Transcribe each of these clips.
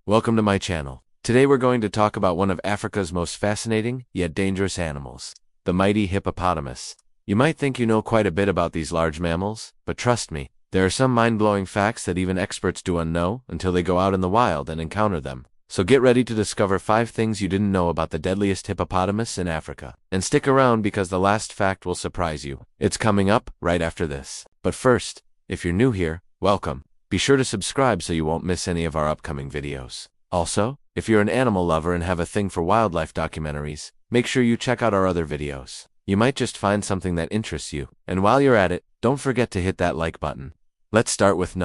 Welcome to my channel. Today we're going to talk about one of Africa's most fascinating, yet dangerous animals, the mighty hippopotamus. You might think you know quite a bit about these large mammals, but trust me, there are some mind-blowing facts that even experts do not know until they go out in the wild and encounter them. So get ready to discover 5 things you didn't know about the deadliest hippopotamus in Africa. And stick around because the last fact will surprise you. It's coming up right after this. But first, if you're new here, welcome. Be sure to subscribe so you won't miss any of our upcoming videos. Also, if you're an animal lover and have a thing for wildlife documentaries, make sure you check out our other videos. You might just find something that interests you. And while you're at it, don't forget to hit that like button. Let's start with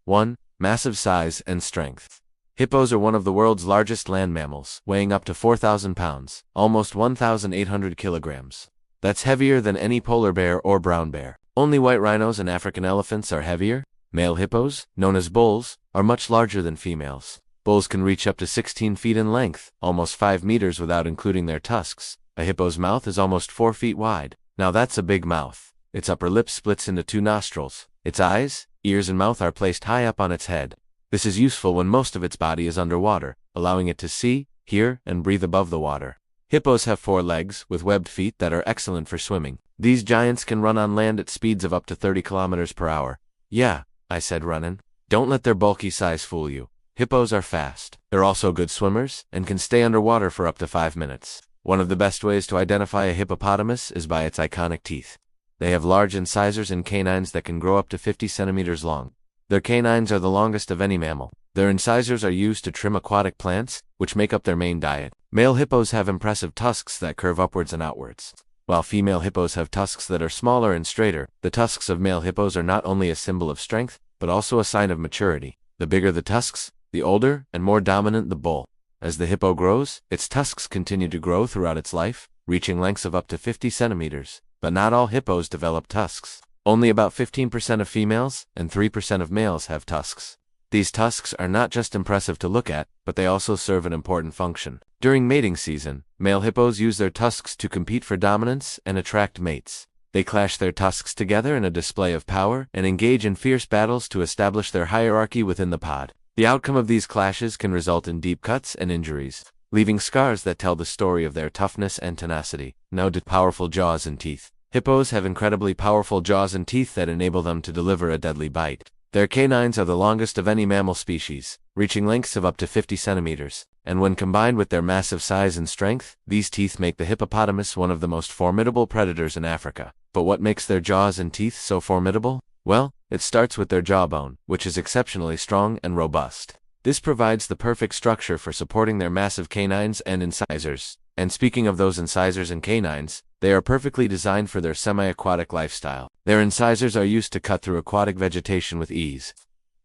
1. Massive size and strength. Hippos are one of the world's largest land mammals, weighing up to 4,000 pounds, almost 1,800 kilograms. That's heavier than any polar bear or brown bear. Only white rhinos and African elephants are heavier. Male hippos, known as bulls, are much larger than females. Bulls can reach up to 16 feet in length, almost 5 meters without including their tusks. A hippo's mouth is almost 4 feet wide. Now that's a big mouth. Its upper lip splits into 2 nostrils. Its eyes, ears and mouth are placed high up on its head. This is useful when most of its body is underwater, allowing it to see, hear, and breathe above the water. Hippos have 4 legs, with webbed feet that are excellent for swimming. These giants can run on land at speeds of up to 30 kilometers per hour. Yeah, I said runnin'. Don't let their bulky size fool you. Hippos are fast. They're also good swimmers, and can stay underwater for up to 5 minutes. One of the best ways to identify a hippopotamus is by its iconic teeth. They have large incisors and canines that can grow up to 50 centimeters long. Their canines are the longest of any mammal. Their incisors are used to trim aquatic plants, which make up their main diet. Male hippos have impressive tusks that curve upwards and outwards. While female hippos have tusks that are smaller and straighter, the tusks of male hippos are not only a symbol of strength, but also a sign of maturity. The bigger the tusks, the older and more dominant the bull. As the hippo grows, its tusks continue to grow throughout its life, reaching lengths of up to 50 centimeters. But not all hippos develop tusks. Only about 15% of females and 3% of males have tusks. These tusks are not just impressive to look at, but they also serve an important function. During mating season, male hippos use their tusks to compete for dominance and attract mates. They clash their tusks together in a display of power and engage in fierce battles to establish their hierarchy within the pod. The outcome of these clashes can result in deep cuts and injuries, leaving scars that tell the story of their toughness and tenacity. Now to powerful jaws and teeth. Hippos have incredibly powerful jaws and teeth that enable them to deliver a deadly bite. Their canines are the longest of any mammal species, reaching lengths of up to 50 centimeters, and when combined with their massive size and strength, these teeth make the hippopotamus one of the most formidable predators in Africa. But what makes their jaws and teeth so formidable? Well, it starts with their jawbone, which is exceptionally strong and robust. This provides the perfect structure for supporting their massive canines and incisors. And speaking of those incisors and canines, they are perfectly designed for their semi-aquatic lifestyle. Their incisors are used to cut through aquatic vegetation with ease,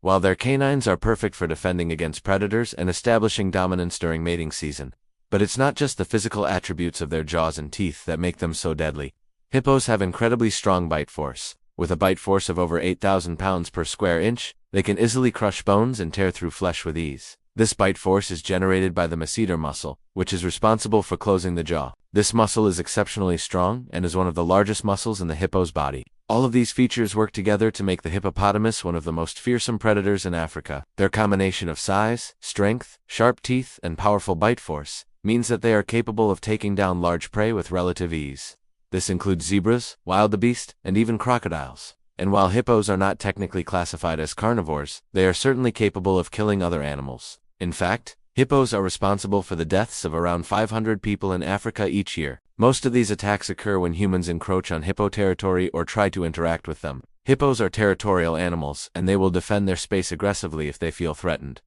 while their canines are perfect for defending against predators and establishing dominance during mating season. But it's not just the physical attributes of their jaws and teeth that make them so deadly. Hippos have incredibly strong bite force. With a bite force of over 8,000 pounds per square inch, they can easily crush bones and tear through flesh with ease. This bite force is generated by the masseter muscle, which is responsible for closing the jaw. This muscle is exceptionally strong and is one of the largest muscles in the hippo's body. All of these features work together to make the hippopotamus one of the most fearsome predators in Africa. Their combination of size, strength, sharp teeth, and powerful bite force means that they are capable of taking down large prey with relative ease. This includes zebras, wildebeest, and even crocodiles. And while hippos are not technically classified as carnivores, they are certainly capable of killing other animals. In fact, hippos are responsible for the deaths of around 500 people in Africa each year. Most of these attacks occur when humans encroach on hippo territory or try to interact with them. Hippos are territorial animals, and they will defend their space aggressively if they feel threatened.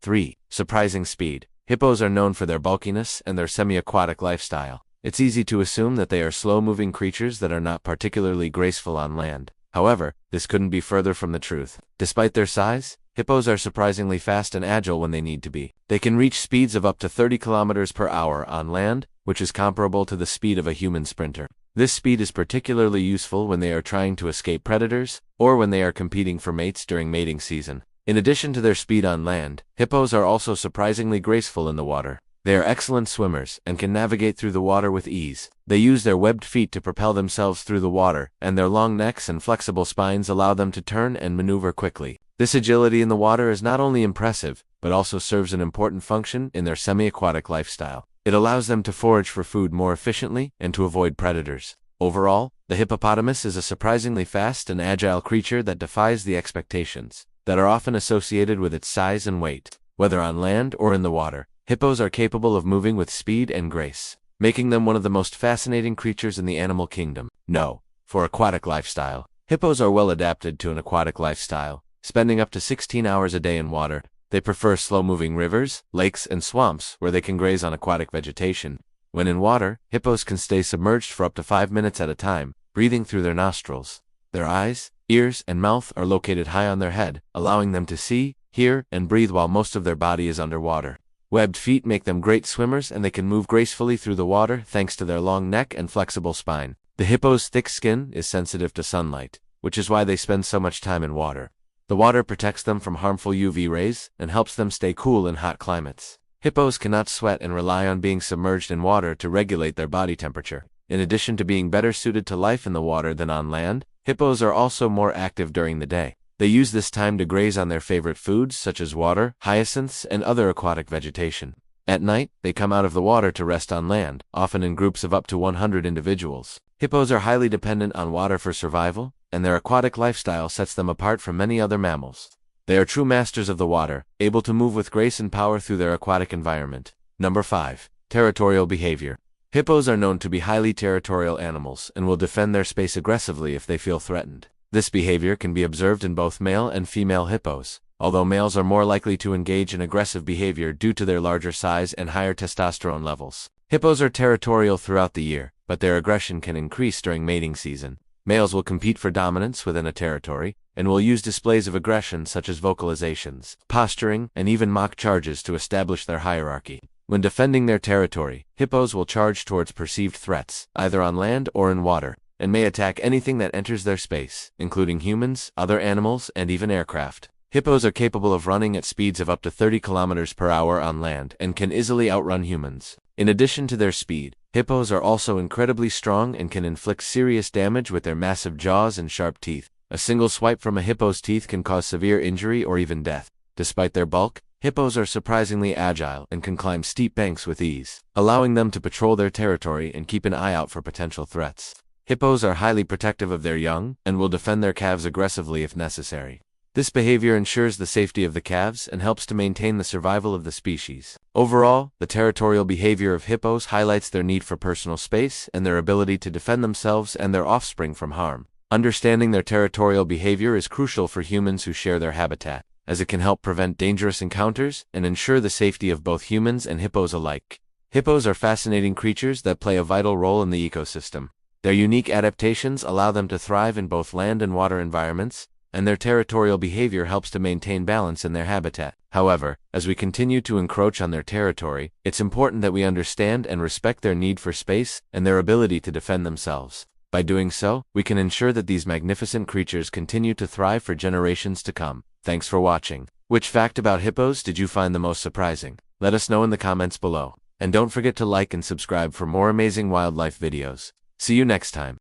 3. Surprising speed. Hippos are known for their bulkiness and their semi-aquatic lifestyle. It's easy to assume that they are slow-moving creatures that are not particularly graceful on land. However, this couldn't be further from the truth. Despite their size, hippos are surprisingly fast and agile when they need to be. They can reach speeds of up to 30 kilometers per hour on land, which is comparable to the speed of a human sprinter. This speed is particularly useful when they are trying to escape predators, or when they are competing for mates during mating season. In addition to their speed on land, hippos are also surprisingly graceful in the water. They are excellent swimmers and can navigate through the water with ease. They use their webbed feet to propel themselves through the water, and their long necks and flexible spines allow them to turn and maneuver quickly. This agility in the water is not only impressive, but also serves an important function in their semi-aquatic lifestyle. It allows them to forage for food more efficiently and to avoid predators. Overall, the hippopotamus is a surprisingly fast and agile creature that defies the expectations that are often associated with its size and weight. Whether on land or in the water, hippos are capable of moving with speed and grace, making them one of the most fascinating creatures in the animal kingdom. No, for aquatic lifestyle. Hippos are well adapted to an aquatic lifestyle, spending up to 16 hours a day in water. They prefer slow-moving rivers, lakes, and swamps where they can graze on aquatic vegetation. When in water, hippos can stay submerged for up to 5 minutes at a time, breathing through their nostrils. Their eyes, ears, and mouth are located high on their head, allowing them to see, hear, and breathe while most of their body is underwater. Webbed feet make them great swimmers, and they can move gracefully through the water thanks to their long neck and flexible spine. The hippo's thick skin is sensitive to sunlight, which is why they spend so much time in water. The water protects them from harmful UV rays and helps them stay cool in hot climates. Hippos cannot sweat and rely on being submerged in water to regulate their body temperature. In addition to being better suited to life in the water than on land, hippos are also more active during the day. They use this time to graze on their favorite foods such as water, hyacinths, and other aquatic vegetation. At night, they come out of the water to rest on land, often in groups of up to 100 individuals. Hippos are highly dependent on water for survival, and their aquatic lifestyle sets them apart from many other mammals. They are true masters of the water, able to move with grace and power through their aquatic environment. Number 5. Territorial behavior. Hippos are known to be highly territorial animals and will defend their space aggressively if they feel threatened. This behavior can be observed in both male and female hippos, although males are more likely to engage in aggressive behavior due to their larger size and higher testosterone levels. Hippos are territorial throughout the year, but their aggression can increase during mating season. Males will compete for dominance within a territory, and will use displays of aggression such as vocalizations, posturing, and even mock charges to establish their hierarchy. When defending their territory, hippos will charge towards perceived threats, either on land or in water, and may attack anything that enters their space, including humans, other animals, and even aircraft. Hippos are capable of running at speeds of up to 30 kilometers per hour on land and can easily outrun humans. In addition to their speed, hippos are also incredibly strong and can inflict serious damage with their massive jaws and sharp teeth. A single swipe from a hippo's teeth can cause severe injury or even death. Despite their bulk, hippos are surprisingly agile and can climb steep banks with ease, allowing them to patrol their territory and keep an eye out for potential threats. Hippos are highly protective of their young and will defend their calves aggressively if necessary. This behavior ensures the safety of the calves and helps to maintain the survival of the species. Overall, the territorial behavior of hippos highlights their need for personal space and their ability to defend themselves and their offspring from harm. Understanding their territorial behavior is crucial for humans who share their habitat, as it can help prevent dangerous encounters and ensure the safety of both humans and hippos alike. Hippos are fascinating creatures that play a vital role in the ecosystem. Their unique adaptations allow them to thrive in both land and water environments, and their territorial behavior helps to maintain balance in their habitat. However, as we continue to encroach on their territory, it's important that we understand and respect their need for space and their ability to defend themselves. By doing so, we can ensure that these magnificent creatures continue to thrive for generations to come. Thanks for watching. Which fact about hippos did you find the most surprising? Let us know in the comments below. And don't forget to like and subscribe for more amazing wildlife videos. See you next time.